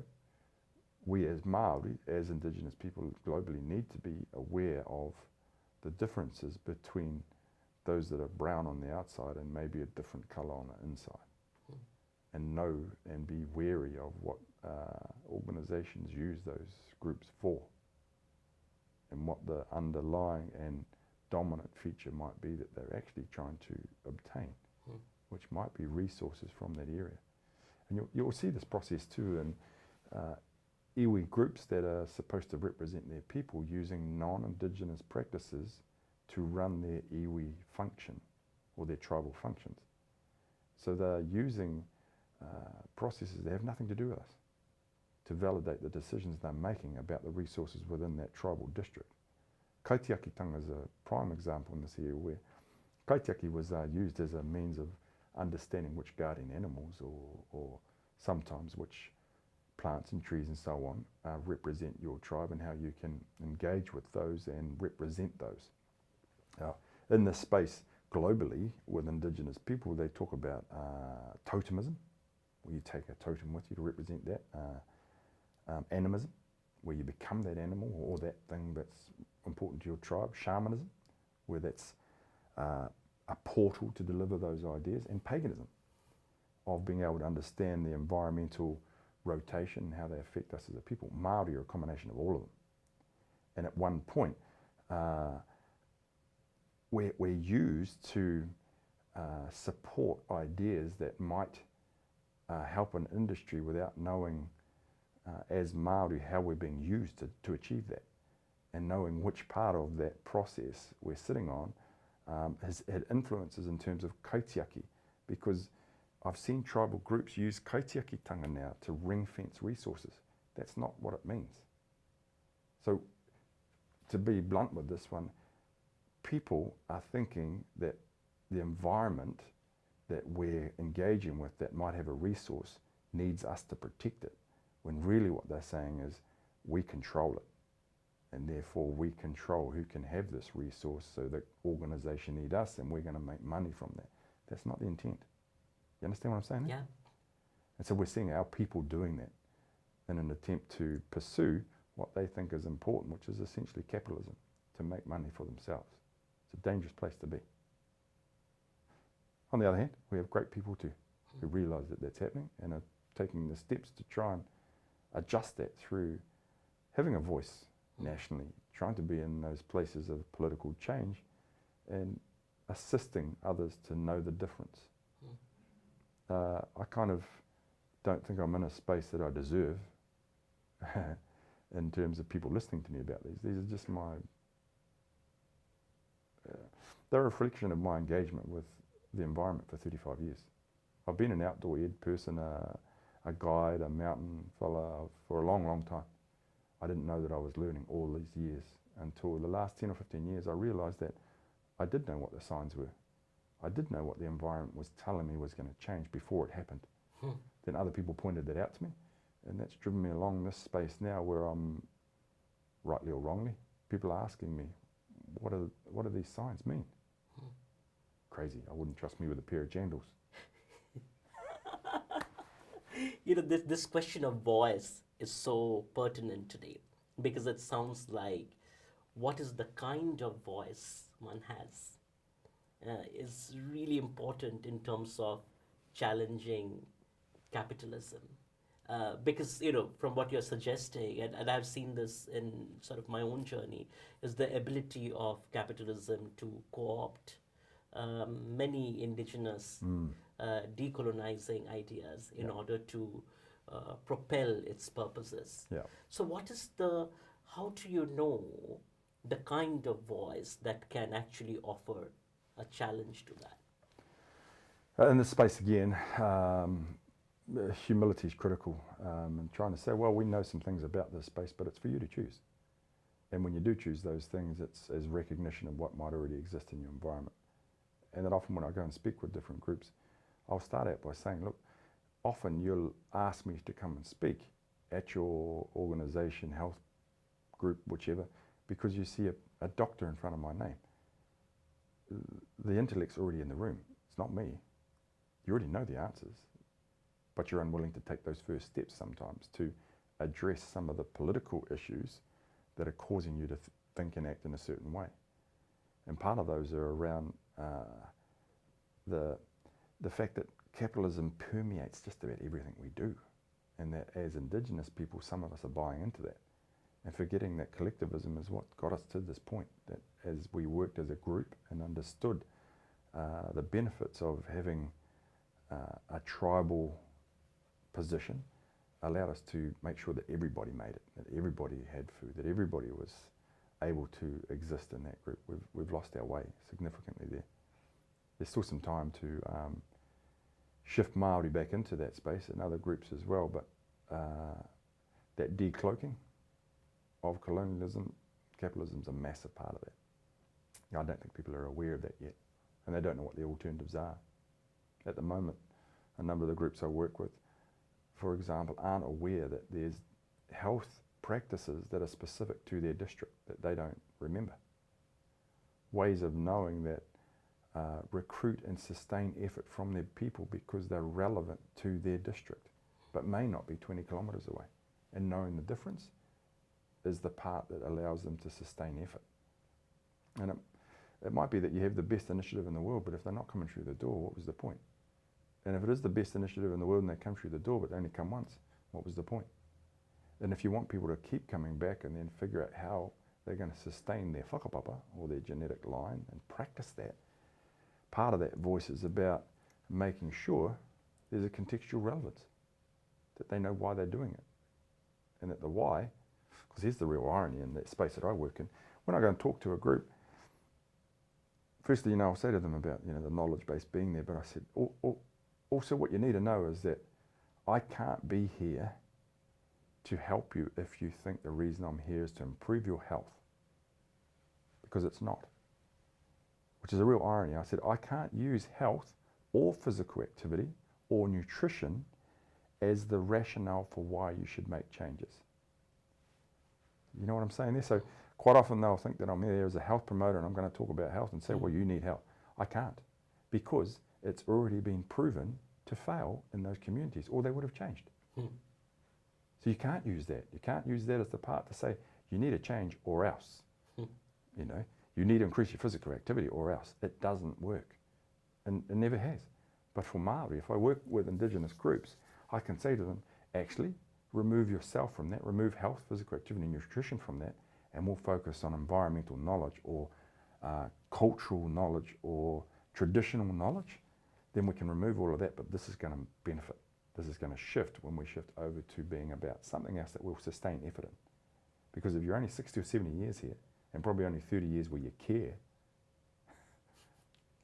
we as Māori, as Indigenous people globally, need to be aware of the differences between those that are brown on the outside and maybe a different colour on the inside. And know and be wary of what organisations use those groups for, and what the underlying and dominant feature might be that they're actually trying to obtain, which might be resources from that area. And you'll see this process too in iwi groups that are supposed to represent their people using non-Indigenous practices to run their iwi function or their tribal functions. So they're using processes that have nothing to do with us to validate the decisions they're making about the resources within that tribal district. Kaitiakitanga is a prime example in this area where kaitiaki was used as a means of understanding which guardian animals or sometimes which plants and trees and so on represent your tribe and how you can engage with those and represent those. Now, in this space globally with Indigenous people, they talk about totemism, where you take a totem with you to represent that, animism, where you become that animal or that thing that's important to your tribe, shamanism, where that's a portal to deliver those ideas, and paganism, of being able to understand the environmental rotation and how they affect us as a people. Māori are a combination of all of them. And at one point, we're used to support ideas that might help an industry without knowing as Māori how we're being used to achieve that, and knowing which part of that process we're sitting on has had influences in terms of kaitiaki, because I've seen tribal groups use kaitiakitanga now to ring fence resources. That's not what it means. So to be blunt with this one, people are thinking that the environment that we're engaging with that might have a resource needs us to protect it, when really what they're saying is we control it, and therefore we control who can have this resource, so the organisation need us and we're going to make money from that. That's not the intent. You understand what I'm saying? Yeah. And so we're seeing our people doing that in an attempt to pursue what they think is important, which is essentially capitalism, to make money for themselves. It's a dangerous place to be. On the other hand, we have great people too, who realise that that's happening and are taking the steps to try and adjust that through having a voice nationally, trying to be in those places of political change and assisting others to know the difference. I kind of don't think I'm in a space that I deserve in terms of people listening to me about these. These are just my, they're a reflection of my engagement with the environment for 35 years. I've been an outdoor ed person, a guide, a mountain fella for a long, long time. I didn't know that I was learning all these years until the last 10 or 15 years. I realised that I did know what the signs were. I did know what the environment was telling me was going to change before it happened. Then other people pointed that out to me, and that's driven me along this space now where I'm, rightly or wrongly, people are asking me, what do these signs mean? Crazy. I wouldn't trust me with a pair of jandals. You know, this question of voice is so pertinent today, because it sounds like what is the kind of voice one has is really important in terms of challenging capitalism. Because, you know, from what you're suggesting, and I've seen this in sort of my own journey, is the ability of capitalism to co-opt many indigenous decolonizing ideas in order to propel its purposes. Yeah. So how do you know the kind of voice that can actually offer a challenge to that? In this space again, humility is critical, and trying to say, well, we know some things about this space, but it's for you to choose. And when you do choose those things, it's as recognition of what might already exist in your environment. And that often when I go and speak with different groups, I'll start out by saying, look, often you'll ask me to come and speak at your organisation, health group, whichever, because you see a doctor in front of my name. The intellect's already in the room. It's not me. You already know the answers, but you're unwilling to take those first steps sometimes to address some of the political issues that are causing you to think and act in a certain way. And part of those are around the fact that capitalism permeates just about everything we do, and that as Indigenous people, some of us are buying into that and forgetting that collectivism is what got us to this point, that as we worked as a group and understood the benefits of having a tribal position, allowed us to make sure that everybody made it, that everybody had food, that everybody was able to exist in that group. We've lost our way significantly there. There's still some time to shift Māori back into that space and other groups as well, but that decloaking of colonialism, capitalism is a massive part of that. I don't think people are aware of that yet, and they don't know what the alternatives are. At the moment, a number of the groups I work with, for example, aren't aware that there's health practices that are specific to their district that they don't remember. Ways of knowing that recruit and sustain effort from their people because they're relevant to their district, but may not be 20 kilometres away. And knowing the difference is the part that allows them to sustain effort. And it might be that you have the best initiative in the world, but if they're not coming through the door, what was the point? And if it is the best initiative in the world and they come through the door, but they only come once, what was the point? And if you want people to keep coming back and then figure out how they're going to sustain their whakapapa or their genetic line and practice that, part of that voice is about making sure there's a contextual relevance, that they know why they're doing it. And that the why, because here's the real irony in that space that I work in, when I go and talk to a group, firstly, I'll say to them about, the knowledge base being there, but I said, also what you need to know is that I can't be here to help you if you think the reason I'm here is to improve your health, because it's not, which is a real irony. I said I can't use health or physical activity or nutrition as the rationale for why you should make changes. You know what I'm saying there? So quite often they'll think that I'm there as a health promoter and I'm going to talk about health and say, well, you need help. I can't, because it's already been proven to fail in those communities, or they would have changed. So you can't use that. You can't use that as the part to say you need a change or else. You know, you need to increase your physical activity or else. It doesn't work, and it never has. But for Māori, if I work with Indigenous groups, I can say to them, actually, remove yourself from that, remove health, physical activity, and nutrition from that, and we'll focus on environmental knowledge or cultural knowledge or traditional knowledge. Then we can remove all of that, but this is going to benefit. This is going to shift when we shift over to being about something else that will sustain effort in. Because if you're only 60 or 70 years here, and probably only 30 years where you care,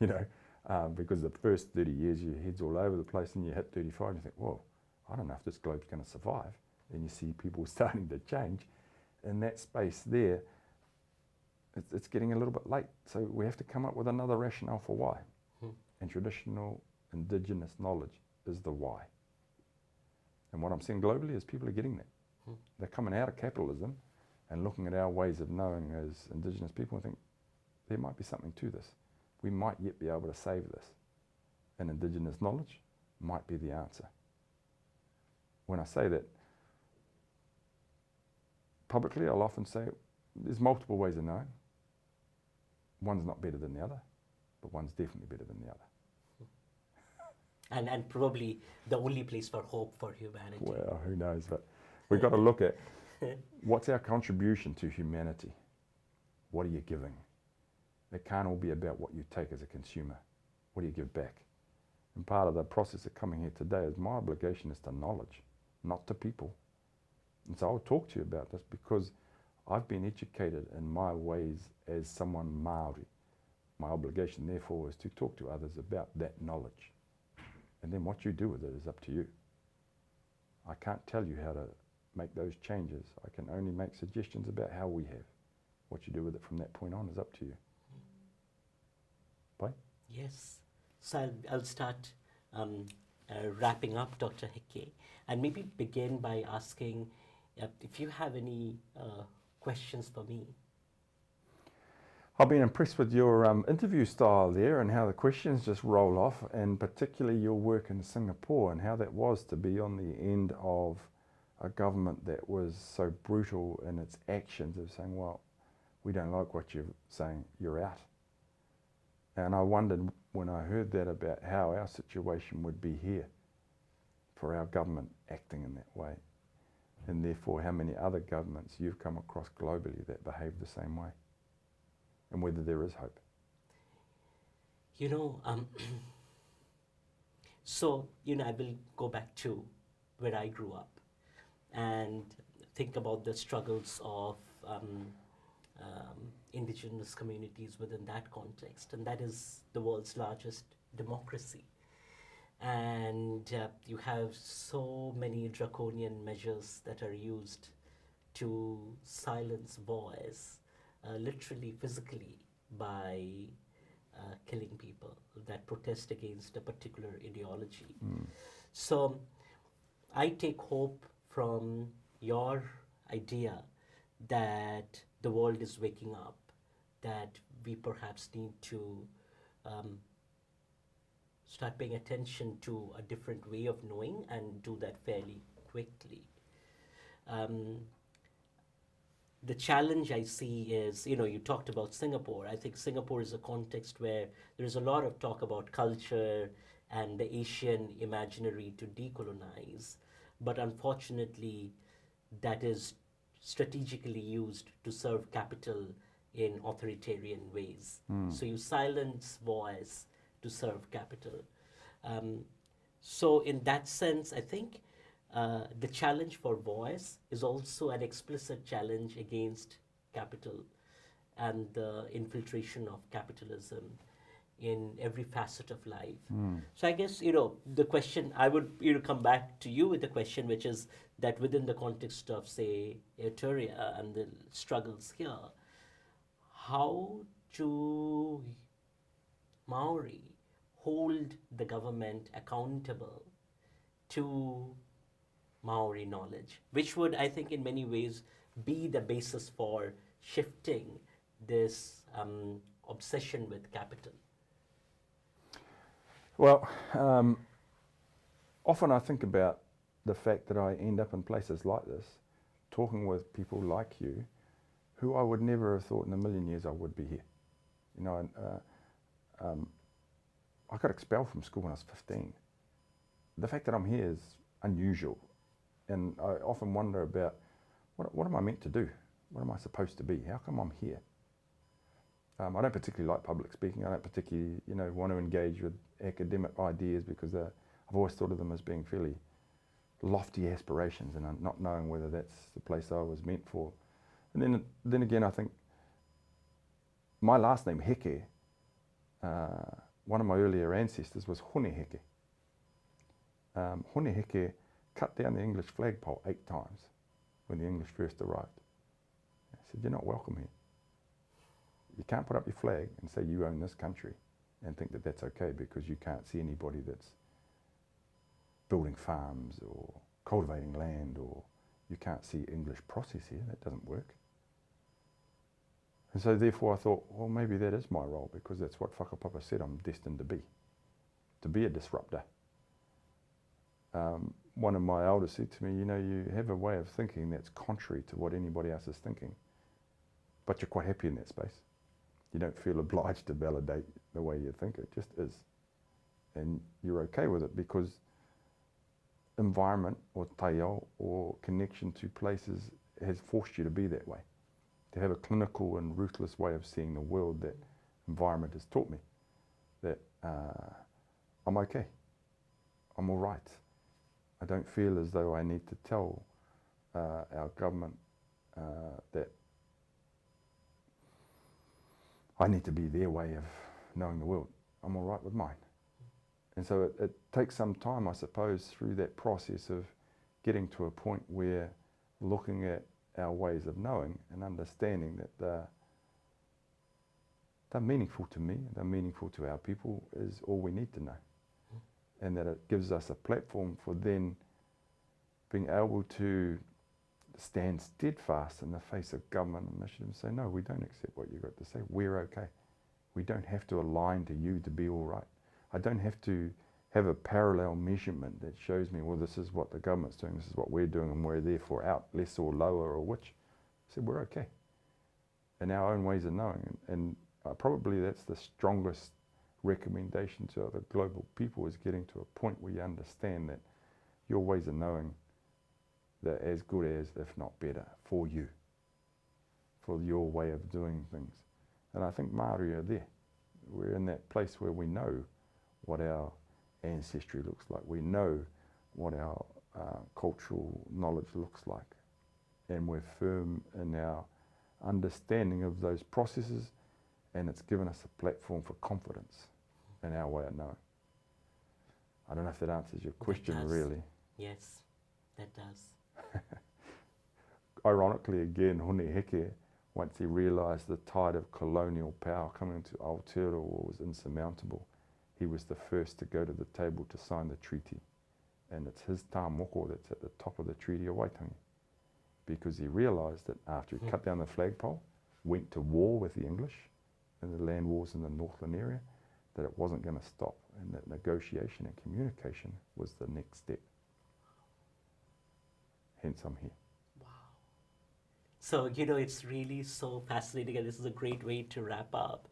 you know, because the first 30 years your head's all over the place and you hit 35 and you think, whoa, I don't know if this globe's going to survive. And you see people starting to change. In that space there, it's getting a little bit late. So we have to come up with another rationale for why. And traditional Indigenous knowledge is the why. And what I'm seeing globally is people are getting that. They're coming out of capitalism and looking at our ways of knowing as Indigenous people and think, there might be something to this. We might yet be able to save this. And Indigenous knowledge might be the answer. When I say that publicly, I'll often say there's multiple ways of knowing. One's not better than the other, but one's definitely better than the other. And probably the only place for hope for humanity. Well, who knows, but we've got to look at what's our contribution to humanity? What are you giving? It can't all be about what you take as a consumer. What do you give back? And part of the process of coming here today is my obligation is to knowledge, not to people. And so I'll talk to you about this because I've been educated in my ways as someone Māori. My obligation, therefore, is to talk to others about that knowledge. And then what you do with it is up to you. I can't tell you how to make those changes. I can only make suggestions about how we have. What you do with it from that point on is up to you. Bye? Yes. So I'll start wrapping up, Dr. Heke, and maybe begin by asking if you have any questions for me. I've been impressed with your interview style there and how the questions just roll off, and particularly your work in Singapore and how that was to be on the end of a government that was so brutal in its actions of saying, well, we don't like what you're saying, you're out. And I wondered when I heard that about how our situation would be here for our government acting in that way, and therefore how many other governments you've come across globally that behave the same way, and whether there is hope. You know, so, I will go back to where I grew up and think about the struggles of indigenous communities within that context, and that is the world's largest democracy. And you have so many draconian measures that are used to silence voice, literally, physically, by killing people that protest against a particular ideology. So I take hope from your idea that the world is waking up, that we perhaps need to start paying attention to a different way of knowing and do that fairly quickly. The challenge I see is, you talked about Singapore. I think Singapore is a context where there's a lot of talk about culture and the Asian imaginary to decolonize, but unfortunately that is strategically used to serve capital in authoritarian ways. So you silence voice to serve capital. So in that sense, I think the challenge for voice is also an explicit challenge against capital and the infiltration of capitalism. in every facet of life. So I guess, the question, I would come back to you with the question, which is that within the context of, say, Eritrea and the struggles here, how do Maori hold the government accountable to Maori knowledge, which would, I think, in many ways be the basis for shifting this obsession with capital? Well, often I think about the fact that I end up in places like this, talking with people like you, who I would never have thought in a million years I would be here. I got expelled from school when I was 15. The fact that I'm here is unusual, and I often wonder about what am I meant to do? What am I supposed to be? How come I'm here? I don't particularly like public speaking. I don't particularly, want to engage with academic ideas because I've always thought of them as being fairly lofty aspirations, and not knowing whether that's the place I was meant for. And then again, I think my last name Heke, one of my earlier ancestors was Hone Heke. Hone Heke cut down the English flagpole 8 times when the English first arrived. I said, "You're not welcome here. You can't put up your flag and say you own this country and think that that's okay because you can't see anybody that's building farms or cultivating land, or you can't see English process here. That doesn't work." And so therefore I thought, well, maybe that is my role, because that's what Whakapapa said I'm destined to be a disruptor. One of my elders said to me, you have a way of thinking that's contrary to what anybody else is thinking, but you're quite happy in that space. You don't feel obliged to validate the way you think, it just is. And you're okay with it because environment or taio or connection to places has forced you to be that way. To have a clinical and ruthless way of seeing the world that environment has taught me. That I'm okay, I'm all right. I don't feel as though I need to tell our government that I need to be their way of knowing the world. I'm all right with mine. And so it takes some time, I suppose, through that process of getting to a point where looking at our ways of knowing and understanding that they're meaningful to me, they're meaningful to our people, is all we need to know. And that it gives us a platform for then being able to stand steadfast in the face of government initiative and say, no, we don't accept what you've got to say, we're okay. We don't have to align to you to be all right. I don't have to have a parallel measurement that shows me, well, this is what the government's doing, this is what we're doing, and we're therefore out, less or lower or which. I said, we're okay. In our own ways of knowing. And probably that's the strongest recommendation to other global people, is getting to a point where you understand that your ways of knowing, they're as good as, if not better, for you, for your way of doing things. And I think Māori are there. We're in that place where we know what our ancestry looks like. We know what our cultural knowledge looks like. And we're firm in our understanding of those processes, and it's given us a platform for confidence in our way of knowing. I don't know if that answers your question, really. Yes, that does. Ironically, again, Hone Heke, once he realised the tide of colonial power coming to Aotearoa was insurmountable, he was the first to go to the table to sign the treaty. And it's his tā moko that's at the top of the Treaty of Waitangi. Because he realised that after he cut down the flagpole, went to war with the English in the land wars in the Northland area, that it wasn't going to stop, and that negotiation and communication was the next step. Hence I'm here. Wow. So, it's really so fascinating, and this is a great way to wrap up,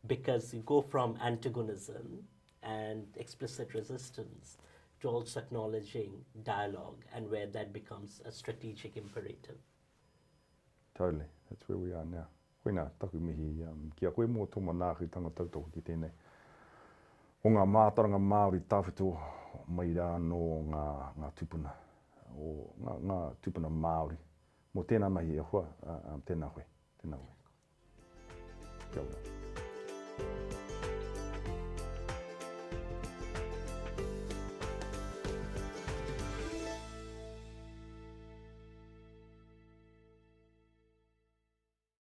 because you go from antagonism and explicit resistance to also acknowledging dialogue, and where that becomes a strategic imperative. Totally, that's where we are now. Koe nā taku mihi, kia koe mō tō manāki tanga tautoko ki tēnei. O ngā mātaranga Māori tāwhito mai rā no ngā tupuna, o ngā tupuna Māori. Mō tēnā mahi e hua, tēnā koe, tēnā koe. Kia ora.